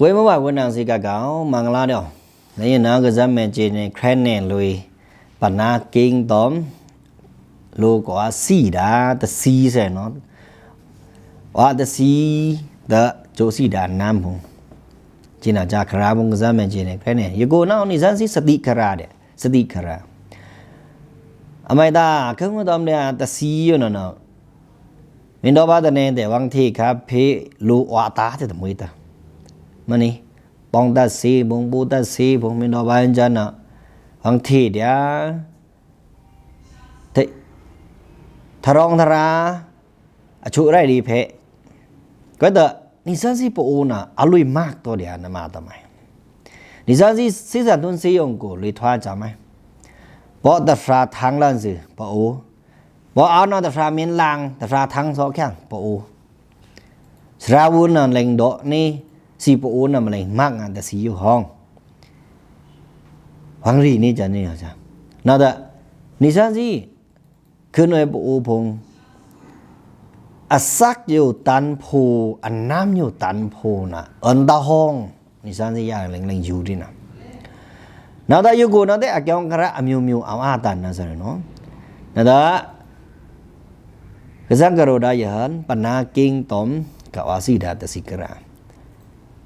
quê mà quên nàng gì cả gạo mang la đâu lấy nào cái dân mẹ chị này khen nè lùi bản na kinh tóm lô có xì đá ta xì sẽ nó và ta xì ta chỗ xì đá nam hùng chỉ là cha khara bông cái dân mẹ chị này khen nè yêu cô nào ni dân xí sati khara đấy sati khara amai ta không có tóm này ta xì rồi nó mình đâu bao giờ này để văng thì khá phê lô hóa tá thì tầm mấy ta mà nè bong ta xì bong bố ta xì bong mình đâu bao giờ nó văng thì để thế thà rong thà ra chỗ này đi phê cái đó ni sao gì bộ na alui mắc to để anh mà tao mày ni sao gì sinh sản tuân sử dụng của lưỡi thoa chả mày bỏ đặt ra thang lên gì bộ bỏ áo nó đặt ra miếng lang đặt ra thang gió keng bộ ra vun là lệnh độ ni si bộ là mà lệnh mắc anh ta si yêu hong hoàng gì ni chẳng ni hả cha nào đó ni sao gì cứ nói bộ phong sắcอยู่ตันโพน้ำอยู่ตันโพนะตาห้องนี่สันสิอย่างเล็งๆอยู่ดินะนาดาอยู่กูนาเตอะกองกระอมิวๆเอาตันนะซะเนาะนาดากะซังกะโรดายันปนากิงตอมกะวาสิดาตะสิกระ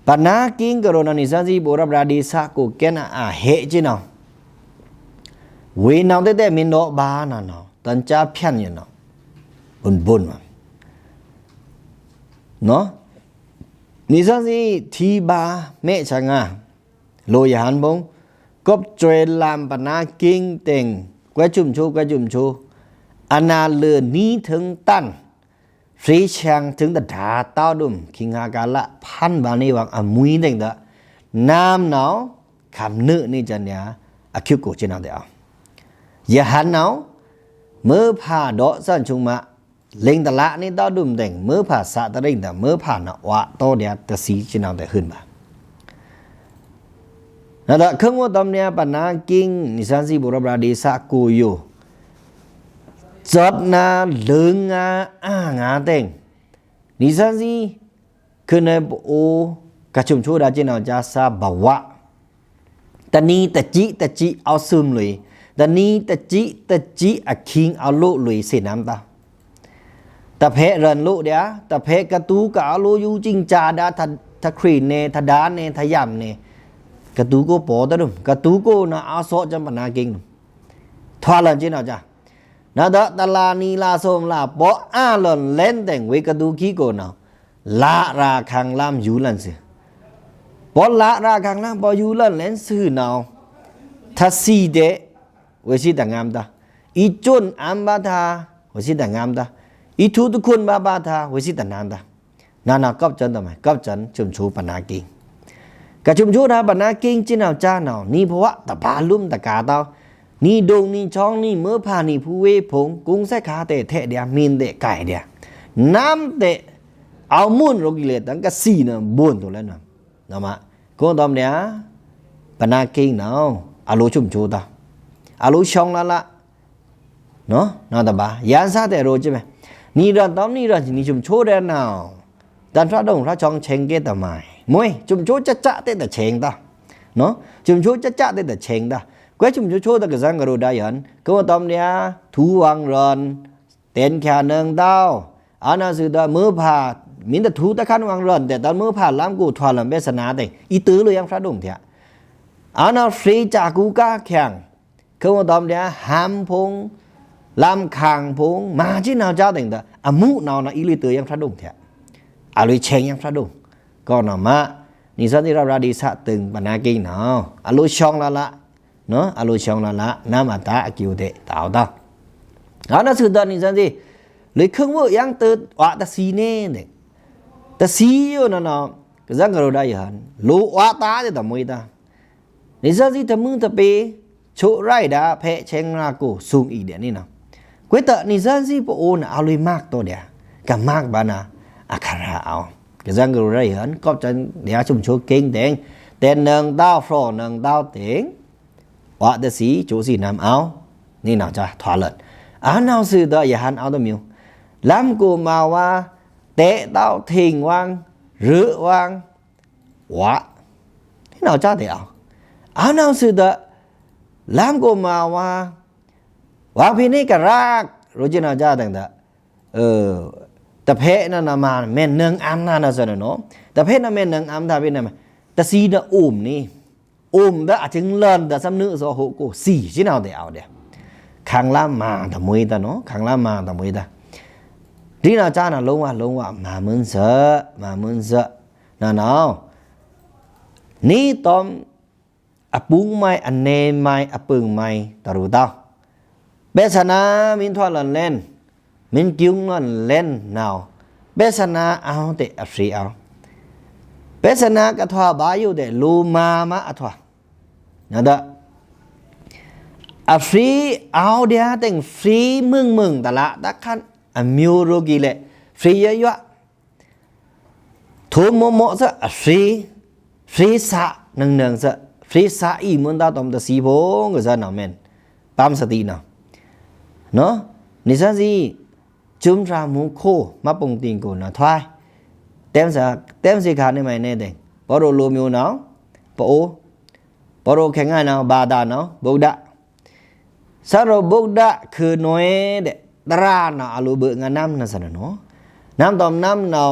ปนากิงกะโรนานี่สันสิโบรับราดีสะกูแกนะอะเฮจิเนาะเวนาเตมินโดบานะเนาะตันจาพยันอยู่เนาะบุญๆเนาะนี่ซะสิทีบาเมะชังอ่ะโลยหันบงกบจวยลามปนากิงเต็งกว่าจุ่มชูอนาเลือนี้ถึงตันฟรีชังถึงตะดาเต้าดุมคิงหากาละพันบานี่วังอมุยเต็งตะน้ำหนาวคำนึนี่จันเนี่ยอคิวโกจินาเดียวอย่าหันหนาวเมื่อผ่าดอกสั้นชุงมาเล็งตะละนี่ต้อดุมแต่งเมื่อผ่าสะตะเร่งแต่เมื่อผ่านะวะต้อเดียตะสีจินเอาแต่ขึ้นมานั่นแหละเครื่องว่าตอมเนี่ยปัญหากิ้งนิสันสีบุรบราดีสะกูอยู่จดนาเลืองงาแต่งนิสันสีคือในโอกระชุมชูดาจินเอาจาซาบาวะตะนี้ตะจิเอาซึมเลยตะนี้ตะจิอะคิงเอาโลเลยเสียน้ำตาตะเพะเรินลุเดียตะเพะกระตูกะอาโลยูจิงจาดาทะครีเนทะดานเนทะยำเนกระตูโกปอตะดุมกระตูโกนะอาโซจัมปนากิงทวาลันจินเอาจ้ะนะดะตะลานีลาโซมลาปออาลอนเล่นแต่งเวกระตูขี้โกนะละราคังลามยูลันสิปอละราคังลามปอยูลันเล่นซื่อนาทัสซีเดเวสิตะงามตาอีจุนอัมบาทาเวสิตะงามตาอีทุกคนบาทาวิสิตนานตานากับจันทำไมกับจันชุมชูปนากิงกับชุมชูนะปนากิงจินเอาจ้าเนานี่เพราะว่าตะบาลุ่มตะกาเตานี่ดงนี่ช่องนี่เมื่อผ่านนี่ผู้เวพงกุ้งใส่ขาเตะเทะเดียมีนเตะไก่เดียน้ำเตะเอามุ่นโรกิเลตตั้งกะสี่เนาะบุญตัวแล้วเนาะนะมะก็ตอมเนี้ยปนากิงเนาะอาลูชุมชูตาอาลูช่องละเนาะนาตะบายานซาเตะโรจิไหมนี่เรื่องตอมนี่เรื่องนี่ชุมโชเดนเอาดันพระดงพระชองเชงเกตมายมวยชุมโชจะเตแต่เชงตาเนาะชุมโชจะเตแต่เชงตาแกชุมโชตะกะสังกะโรได้ยันก็ตอมเนี่ยทูวังรอนเต็นแค่เนืองดาวอานาสือตะมือผ่ามินตะทูตะคันวังรอนแต่ตอนมือผ่าล้ำกูทวาลำเบสนาแต่อีตื้อเลยยังพระดงเถอะอานาฟรีจากกูก้าแข่งก็ตอมเนี่ยหามพงลำคางพงมาจีนาวเจ้าแต่งแต่อามุนาวนะอิลิเตยังพระดงเถอะอาลุยเชงยังพระดงก็นำมานิสันติราดีสะตึงปนากิงเนาะอาลุชองละเนาะอาลุชองละน้ำอัตตาอกิวเตตาวตาเอาหน้าสื่อตอนนิสันติเลยเครื่องมือยังตืดวะตะซีเน่เด็กตะซีอยู่นั่นเนาะก็จังกระโดดได้ยันลูวะตาจะทำมวยตานิสันติทำมือทำเปโชไรดาเพเชงราโกสูงอีเดียนี่นะก๋วยเตี๋ยวนิสันสิปโอนเอาเลยมากตัวเดียกับมากบานะอาคาราเอาก็จังกระโดดได้ยันก็จะเดี๋ยวชุมโชเก่งเต็งเต้นหนึ่งดาวฟรอหนึ่งดาวเต็งว่าแต่สีจูสีน้ำเอานี่น่าจะถอดเลยเอาสื่อตัวอย่าหันเอาตัวมิวล้ำกูมาว่าเตะดาวทิ้งวางหรือวาง วะนี่nào cha te ao nào sự da lam ko ma wa phi ni ka rak ro chin nào cha tang da ตะเพะนั่นน่ะมาแม่นนึงอำนั่นน่ะซะเนาะตะเพะน่ะแม่นนึงอำตาเป็นน่ะตะซีน่ะอุ้มนี่อุ้มดะถึงเลินดะซำนึซอโหโก4ชินเอาแต่เอาเด้ขังละมาตะมวยตะเนาะขังละมาตะมวยตะဒီน่ะจ้าน่ะလုံးဝมามึนซะน่ะเนาะนี่ตอมอปุงไม้อเนไม้อปึงไม้ตะรูตาเบสนามินทวลันเล่นmình kêu nó lên nào bé sana ao để áp sĩ ao bé sana cái thoa bao nhiêu để lu ma thoa nhớ đó áp sĩ ao đi ha tiếng free mừng ta lạ ta khăn miêu rồi kì lệ free vậy thua mò sao free sa nâng sao free sa ý muốn ta tóm ta xí bố người dân nào men bám sát tí nào nó ní sao gì chúng ra mũ khô mà bông tiền của nó thoai tem gì cả này mày nè đây bỏ đồ lùa miêu nó bỏ đồ khen ai nào bà đà nó bốc đạ sao rồi bốc đạคือน้อยเดตราน่ะอาลูเบงน้ำน่ะซะเนาะน้ำตอมน้ำเนา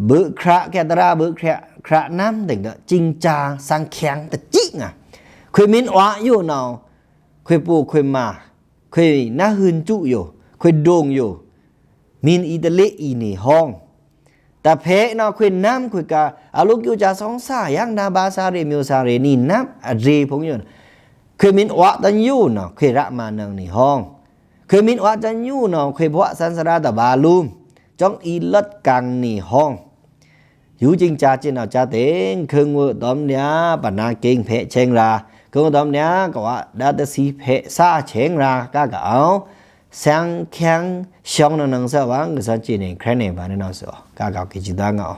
เบคระแกตราเบคระน้ำถึงเด้อจริงจาสังแข็งตะจิงอ่ะคุยมินอ้ออยู่เนาคุยปูคุยมาคุยน่าหืนจุอยู่คุยโด่งอยู่มินอิตาลีอีนี่ห้องแต่เพะเนาะคุยน้ำคุยกะอาลูกอยู่จาสองสายังนาบาซาเรมิวซาเรนี่น้ำอะเรพงอยู่คุยมินอ้อตันอยู่เนาะคุยระมานังนี่ห้องคุยมินอ้อตันอยู่เนาะคุยพวะสันสราตะบาลูมจ้องอีลัดกังนี่ห้องอยู่จริงจาจินเอาจาเต็งคืองวดอมเนี้ยปนาเก่งเพะเชงราคืองวดอมเนี้ยก็ว่าดาตสีเพะซาเชงรากะเอาsang khang xong nó nâng sao vắng người ta chỉ nên khai này và nó nói sao cả cái gì đó ngọ